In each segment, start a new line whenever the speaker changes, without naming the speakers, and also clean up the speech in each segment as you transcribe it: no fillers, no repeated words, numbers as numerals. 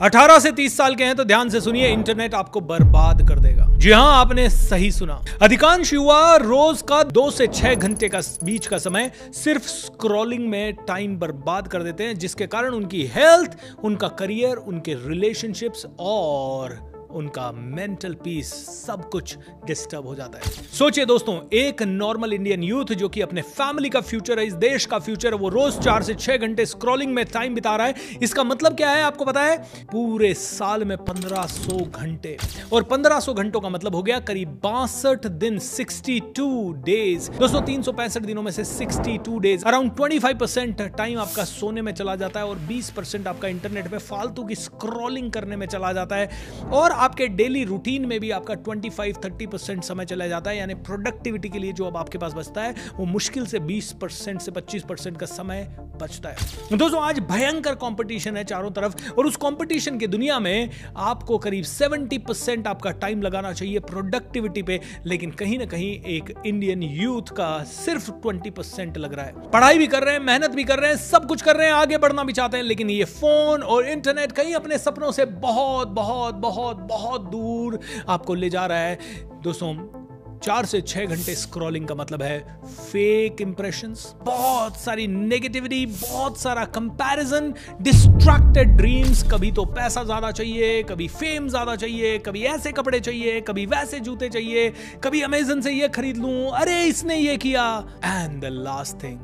18 से 30 साल के हैं तो ध्यान से सुनिए, इंटरनेट आपको बर्बाद कर देगा। जी हां, आपने सही सुना। अधिकांश युवा रोज का 2 से 6 घंटे का बीच का समय सिर्फ स्क्रॉलिंग में टाइम बर्बाद कर देते हैं, जिसके कारण उनकी हेल्थ, उनका करियर, उनके रिलेशनशिप्स और उनका मेंटल पीस सब कुछ डिस्टर्ब हो जाता है। सोचिए दोस्तों, एक नॉर्मल इंडियन यूथ जो कि अपने फैमिली का फ्यूचर है, इस देश का फ्यूचर है, वो रोज 4 से 6 घंटे स्क्रॉलिंग में टाइम बिता रहा है। इसका मतलब क्या है आपको पता है? पूरे साल में 1500 घंटे, और 1500 घंटों का मतलब हो गया करीब 62 दिन, 62 डेज। दोस्तों 365 दिनों में से 62 डेज, अराउंड 25% टाइम आपका सोने में चला जाता है और 20% आपका इंटरनेट पे फालतू की स्क्रॉलिंग करने में चला जाता है, और आपके डेली रूटीन में भी आपका 25-30% समय चला जाता है। यानी प्रोडक्टिविटी के लिए जो अब आपके पास बचता है वो मुश्किल से 20% से 25% का समय बचता है। दोस्तों आज भयंकर कंपटीशन है चारों तरफ, और उस कंपटीशन की दुनिया में आपको करीब 70% आपका टाइम लगाना चाहिए प्रोडक्टिविटी पे, लेकिन कहीं ना कहीं एक इंडियन यूथ का सिर्फ 20% लग रहा है। पढ़ाई भी कर रहे हैं, मेहनत भी कर रहे हैं, सब कुछ कर रहे हैं, आगे बढ़ना भी चाहते हैं, लेकिन ये फोन और इंटरनेट कहीं अपने सपनों से बहुत बहुत बहुत बहुत दूर आपको ले जा रहा है। दोस्तों 4 से 6 घंटे स्क्रॉलिंग का मतलब है फेक इंप्रेशंस, बहुत सारी नेगेटिविटी, बहुत सारा कंपैरिजन, डिस्ट्रैक्टेड ड्रीम्स। कभी तो पैसा ज्यादा चाहिए, कभी फेम ज्यादा चाहिए, कभी ऐसे कपड़े चाहिए, कभी वैसे जूते चाहिए, कभी अमेज़न से ये खरीद लूं, अरे इसने ये किया। And the last thing,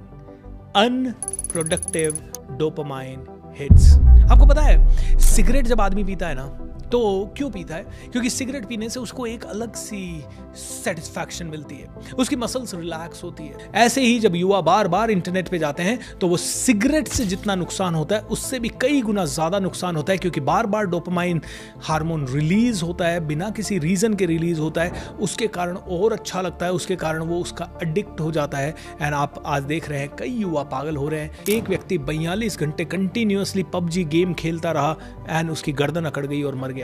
unproductive dopamine hits. आपको पता है सिगरेट जब आदमी पीता है ना, तो क्यों पीता है? क्योंकि सिगरेट पीने से उसको एक अलग सी सेटिस्फैक्शन मिलती है, उसकी मसल्स रिलैक्स होती है। ऐसे ही जब युवा बार बार इंटरनेट पे जाते हैं तो वो सिगरेट से जितना नुकसान होता है उससे भी कई गुना ज्यादा नुकसान होता है, क्योंकि बार बार डोपामाइन हार्मोन रिलीज होता है, बिना किसी रीजन के रिलीज होता है, उसके कारण और अच्छा लगता है, उसके कारण वो उसका एडिक्ट हो जाता है। एंड आप आज देख रहे हैं कई युवा पागल हो रहे हैं। एक व्यक्ति 42 घंटे कंटिन्यूअसली पबजी गेम खेलता रहा एंड उसकी गर्दन अकड़ गई और मर गया।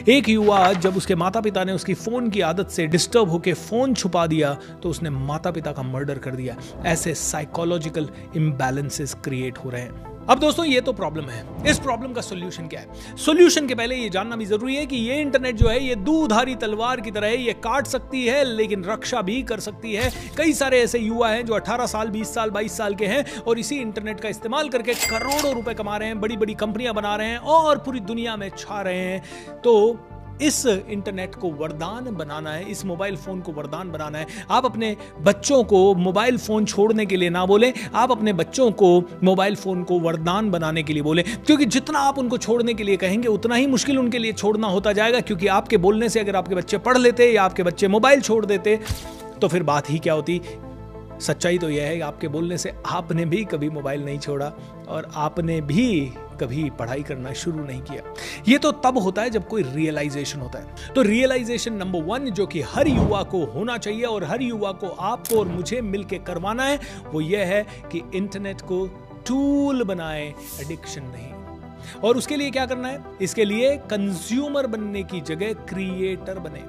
एक युवा जब उसके माता पिता ने उसकी फोन की आदत से डिस्टर्ब होकर फोन छुपा दिया तो उसने माता पिता का मर्डर कर दिया। ऐसे साइकोलॉजिकल इम्बैलेंसेस क्रिएट हो रहे हैं। अब दोस्तों ये तो प्रॉब्लम है, इस प्रॉब्लम का सॉल्यूशन क्या है? सॉल्यूशन के पहले ये जानना भी जरूरी है कि ये इंटरनेट जो है ये दूधारी तलवार की तरह है, ये काट सकती है लेकिन रक्षा भी कर सकती है। कई सारे ऐसे युवा हैं जो 18 साल, 20 साल, 22 साल के हैं और इसी इंटरनेट का इस्तेमाल करके करोड़ों रुपए कमा रहे हैं, बड़ी बड़ी कंपनियां बना रहे हैं और पूरी दुनिया में छा रहे हैं। तो इस इंटरनेट को वरदान बनाना है, इस मोबाइल फोन को वरदान बनाना है। आप अपने बच्चों को मोबाइल फोन छोड़ने के लिए ना बोलें, आप अपने बच्चों को मोबाइल फोन को वरदान बनाने के लिए बोलें, क्योंकि जितना आप उनको छोड़ने के लिए कहेंगे उतना ही मुश्किल उनके लिए छोड़ना होता जाएगा। क्योंकि आपके बोलने से अगर आपके बच्चे पढ़ लेते या आपके बच्चे मोबाइल छोड़ देते तो फिर बात ही क्या होती। सच्चाई तो यह है कि आपके बोलने से आपने भी कभी मोबाइल नहीं छोड़ा और आपने भी कभी पढ़ाई करना शुरू नहीं किया। ये तो तब होता है जब कोई रियलाइजेशन होता है। तो रियलाइजेशन नंबर 1 जो कि हर युवा को होना चाहिए और हर युवा को आपको और मुझे मिलकर करवाना है, वो ये है कि इंटरनेट को टूल बनाए, एडिक्शन नहीं। और उसके लिए क्या करना है? इसके लिए कंज्यूमर बनने की जगह क्रिएटर बने।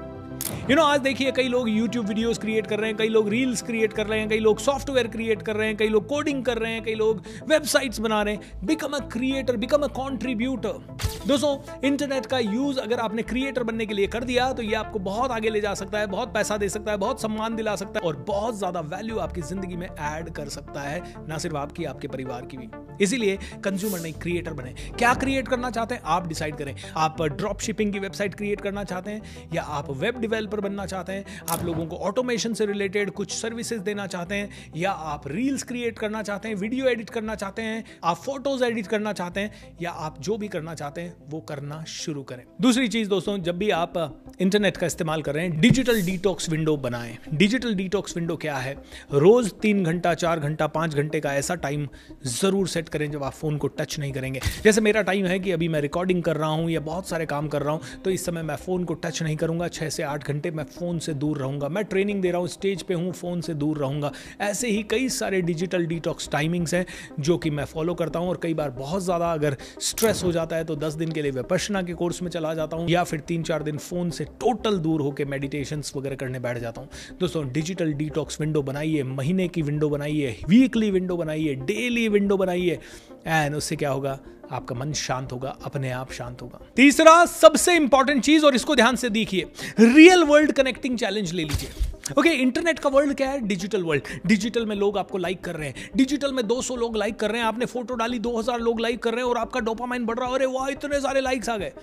आज देखिए कई लोग YouTube वीडियोस क्रिएट कर रहे हैं, कई लोग रील्स क्रिएट कर रहे हैं, कई लोग सॉफ्टवेयर क्रिएट कर रहे हैं, कई लोग कोडिंग कर रहे हैं, कई लोग वेबसाइट्स बना रहे हैं। Become a creator, become a contributor. दोस्तों इंटरनेट का यूज अगर आपने क्रिएटर बनने के लिए कर दिया तो ये आपको बहुत आगे ले जा सकता है, बहुत पैसा दे सकता है, बहुत सम्मान दिला सकता है और बहुत ज्यादा वैल्यू आपकी जिंदगी में ऐड कर सकता है, ना सिर्फ आपकी, आपके परिवार की भी। इसीलिए कंज्यूमर नहीं, क्रिएटर बने। क्या क्रिएट करना चाहते हैं आप डिसाइड करें। आप ड्रॉप शिपिंग की वेबसाइट क्रिएट करना चाहते हैं या आप वेब डेवलपर बनना चाहते हैं, आप लोगों को ऑटोमेशन से रिलेटेड कुछ सर्विसेज देना चाहते हैं, या आप रील्स क्रिएट करना चाहते हैं, वीडियो एडिट करना चाहते हैं, आप फोटोज एडिट करना चाहते हैं, या आप जो भी करना चाहते हैं वो करना शुरू करें। दूसरी चीज दोस्तों, जब भी आप इंटरनेट का इस्तेमाल कर रहे हैं, डिजिटल डिटॉक्स विंडो बनाएं। डिजिटल डिटॉक्स विंडो क्या है? रोज 3 घंटा, 4 घंटा, 5 घंटे का ऐसा टाइम जरूर सेट करें जब आप फोन को टच नहीं करेंगे। जैसे मेरा टाइम है कि अभी मैं रिकॉर्डिंग कर रहा हूं या बहुत सारे काम कर रहा हूं, तो इस समय मैं फोन को टच नहीं करूंगा। 6 से 8 घंटे मैं फोन से दूर रहूंगा। मैं ट्रेनिंग दे रहा हूं, स्टेज पे हूं, फोन से दूर रहूंगा। ऐसे ही कई सारे डिजिटल डिटॉक्स टाइमिंग्स हैं जो कि मैं फॉलो करता हूं। और कई बार बहुत ज्यादा अगर स्ट्रेस हो जाता है तो 10 दिन के लिए विपश्यना के कोर्स में चला जाता हूं, या फिर 3-4 दिन फोन से टोटल दूर होकर मेडिटेशंस वगैरह करने बैठ जाता हूं। दोस्तों डिजिटल डिटॉक्स विंडो बनाइए, महीने की विंडो बनाइए, वीकली विंडो बनाइए, डेली विंडो बनाइए, एंड उससे क्या होगा, आपका मन शांत होगा, अपने आप शांत होगा। तीसरा सबसे इंपॉर्टेंट चीज, और इसको ध्यान से देखिए, रियल वर्ल्ड कनेक्टिंग चैलेंज ले लीजिए। ओके, इंटरनेट का वर्ल्ड क्या है? Digital world. डिजिटल में लोग आपको लाइक कर रहे हैं, डिजिटल में 200 लोग लाइक कर रहे हैं, आपने फोटो डाली 2000 लोग लाइक कर रहे हैं और आपका डोपामाइन बढ़ रहा है, अरे वाह इतने सारे लाइक्स आ गए।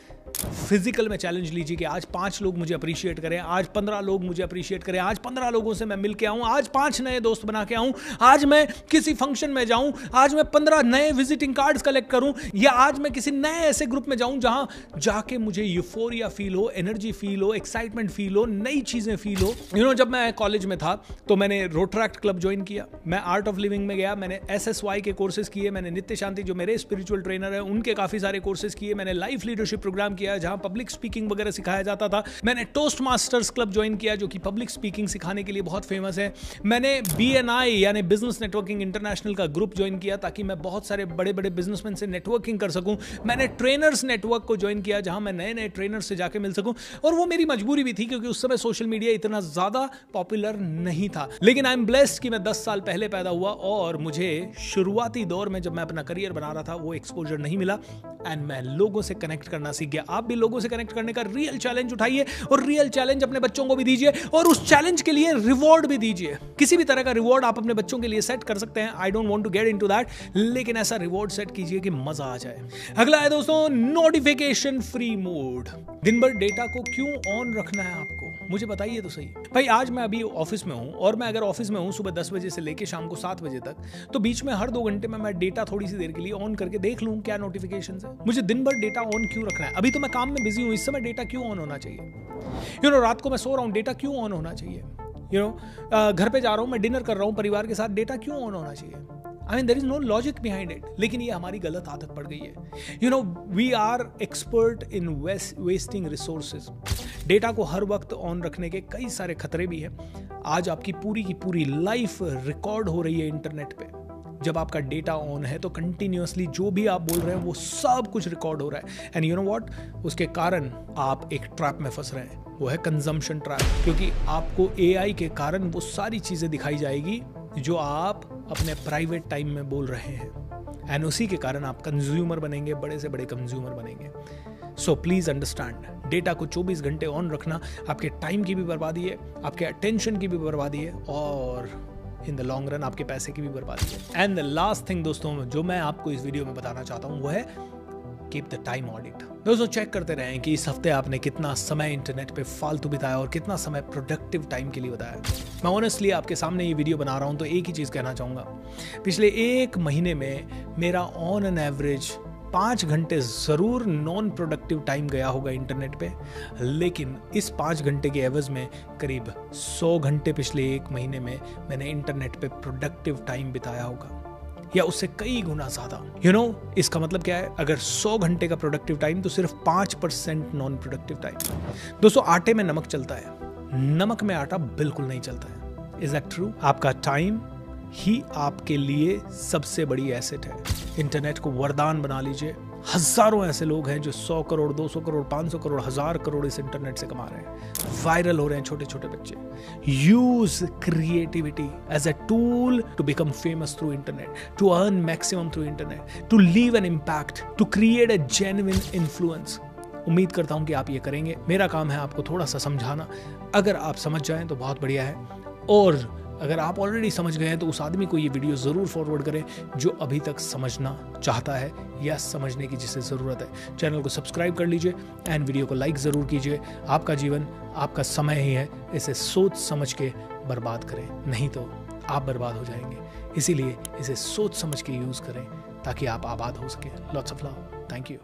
फिजिकल में चैलेंज लीजिए कि आज 5 लोग मुझे अप्रिशिएट करें, आज 15 लोग मुझे अप्रिशिएट करें, आज 15 लोगों से मैं मिल के आऊं, आज 5 नए दोस्त बना के आऊं, आज मैं किसी फंक्शन में जाऊं, आज मैं 15 नए विजिटिंग कार्ड्स कलेक्ट करूं, या आज मैं किसी नए ऐसे ग्रुप में जाऊं जहां जाके मुझे यूफोरिया फील हो, एनर्जी फील हो, एक्साइटमेंट फील हो, नई चीजें फील हो। जब मैं कॉलेज में था तो मैंने रोटरैक्ट क्लब ज्वाइन किया, मैं आर्ट ऑफ लिविंग में गया, मैंने SSY के कोर्सेज किए, मैंने नित्य शांति जो मेरे स्पिरिचुअल ट्रेनर है उनके काफी सारे कोर्सेज किए, मैंने लाइफ लीडरशिप प्रोग्राम किया जहां पब्लिक स्पीकिंग वगैरह सिखाया जाता था, मैंने टोस्ट मास्टर्स क्लब ज्वाइन किया जो कि पब्लिक स्पीकिंग सिखाने के लिए बहुत फेमस है, मैंने BNI यानी बिजनेस नेटवर्किंग इंटरनेशनल का ग्रुप ज्वाइन किया ताकि मैं बहुत सारे बड़े बड़े बिजनेसमैन से नेटवर्किंग कर सकूं, मैंने ट्रेनर्स नेटवर्क को ज्वाइन किया जहां मैं नए नए ट्रेनर्स से जाके मिल सकूं, और वो मेरी मजबूरी भी थी क्योंकि उस समय सोशल मीडिया इतना ज्यादा पॉपुलर नहीं था। लेकिन आई एम ब्लेस्ड कि मैं 10 साल पहले पैदा हुआ और मुझे शुरुआती दौर में जब मैं अपना करियर बना रहा था वो एक्सपोजर नहीं मिला, एंड मैं लोगों से कनेक्ट करना सीख गया। आप भी लोगों से कनेक्ट करने का रियल चैलेंज उठाइए और रियल चैलेंज अपने बच्चों को भी दीजिए, और उस चैलेंज के लिए रिवॉर्ड भी दीजिए। किसी भी तरह का रिवॉर्ड आप अपने बच्चों के लिए सेट कर सकते हैं, I don't want to get into that, लेकिन ऐसा रिवॉर्ड सेट कीजिए कि मजा आ जाए। अगला है दोस्तों नोटिफिकेशन फ्री मोड। दिन भर डेटा को क्यों ऑन रखना है आपको, मुझे बताइए तो सही। भाई आज मैं अभी ऑफिस में हूं, और मैं अगर ऑफिस में हूं सुबह 10 बजे से लेके शाम को 7 बजे तक, तो बीच में हर 2 घंटे में मैं डेटा थोड़ी सी देर के लिए ऑन करके देख लूं क्या नोटिफिकेशंस है। मुझे दिन भर डेटा ऑन क्यों रखना है? अभी तो मैं काम में बिजी हूं, इस समय डेटा क्यों ऑन होना चाहिए? रात को मैं सो रहा हूं, डेटा क्यों ऑन होना चाहिए? घर पे जा रहा हूं, मैं डिनर कर रहा हूं परिवार के साथ, डेटा क्यों ऑन होना चाहिए? I mean, there is no logic behind it. लेकिन ये हमारी गलत आदत पड़ गई है। We are expert in wasting resources. Data को हर वक्त ऑन रखने के कई सारे खतरे भी हैं। आज आपकी पूरी की पूरी लाइफ रिकॉर्ड हो रही है इंटरनेट पे। जब आपका डेटा ऑन है तो कंटिन्यूअसली जो भी आप बोल रहे हैं वो सब कुछ रिकॉर्ड हो रहा है, एंड यू नो व्हाट, उसके कारण आप एक ट्रैप में फंस रहे हैं, वो है कंजम्पशन ट्रैप। क्योंकि आपको AI के कारण वो सारी चीजें दिखाई जाएगी जो आप अपने प्राइवेट टाइम में बोल रहे हैं, एंड उसी के कारण आप कंज्यूमर बनेंगे, बड़े से बड़े कंज्यूमर बनेंगे। सो प्लीज अंडरस्टैंड, डेटा को 24 घंटे ऑन रखना आपके टाइम की भी बर्बादी है, आपके अटेंशन की भी बर्बादी है, और इन द लॉन्ग रन आपके पैसे की भी बर्बादी है। एंड द लास्ट थिंग दोस्तों जो मैं आपको इस वीडियो में बताना चाहता हूं वो है कीप द टाइम ऑडिट। दोस्तों चेक करते रहें कि इस हफ्ते आपने कितना समय इंटरनेट पे फालतू बिताया और कितना समय प्रोडक्टिव टाइम के लिए बताया। मैं ऑनेस्टली आपके सामने ये वीडियो बना रहा हूं तो एक ही चीज़ कहना चाहूँगा, पिछले 1 महीने में मेरा ऑन एन एवरेज 5 घंटे ज़रूर नॉन प्रोडक्टिव टाइम गया होगा इंटरनेट पे, लेकिन इस 5 घंटे के एवज में करीब 100 घंटे पिछले 1 महीने में मैंने इंटरनेट पे प्रोडक्टिव टाइम बिताया होगा, या उससे कई गुना ज्यादा। इसका मतलब क्या है? अगर 100 घंटे का प्रोडक्टिव टाइम तो सिर्फ 5% नॉन प्रोडक्टिव टाइम। दोस्तों आटे में नमक चलता है, नमक में आटा बिल्कुल नहीं चलता है। Is that true? आपका टाइम ही आपके लिए सबसे बड़ी एसेट है। इंटरनेट को वरदान बना लीजिए। हजारों ऐसे लोग हैं जो 100 करोड़, 200 करोड़, 500 करोड़, 1000 करोड़ इस इंटरनेट से कमा रहे हैं। वायरल हो रहे हैं छोटे छोटे बच्चे। Use creativity as a tool to become famous through internet, to earn maximum through internet, to leave an impact, to create a genuine influence. उम्मीद करता हूं कि आप ये करेंगे। मेरा काम है आपको थोड़ा सा समझाना। अगर आप समझ जाएं तो बहुत बढ़िया है, और अगर आप ऑलरेडी समझ गए हैं तो उस आदमी को ये वीडियो ज़रूर फॉरवर्ड करें जो अभी तक समझना चाहता है या समझने की जिसे ज़रूरत है। चैनल को सब्सक्राइब कर लीजिए एंड वीडियो को लाइक ज़रूर कीजिए। आपका जीवन आपका समय ही है, इसे सोच समझ के बर्बाद करें, नहीं तो आप बर्बाद हो जाएंगे। इसीलिए इसे सोच समझ के यूज़ करें ताकि आप आबाद हो सके। Lots of love. Thank you.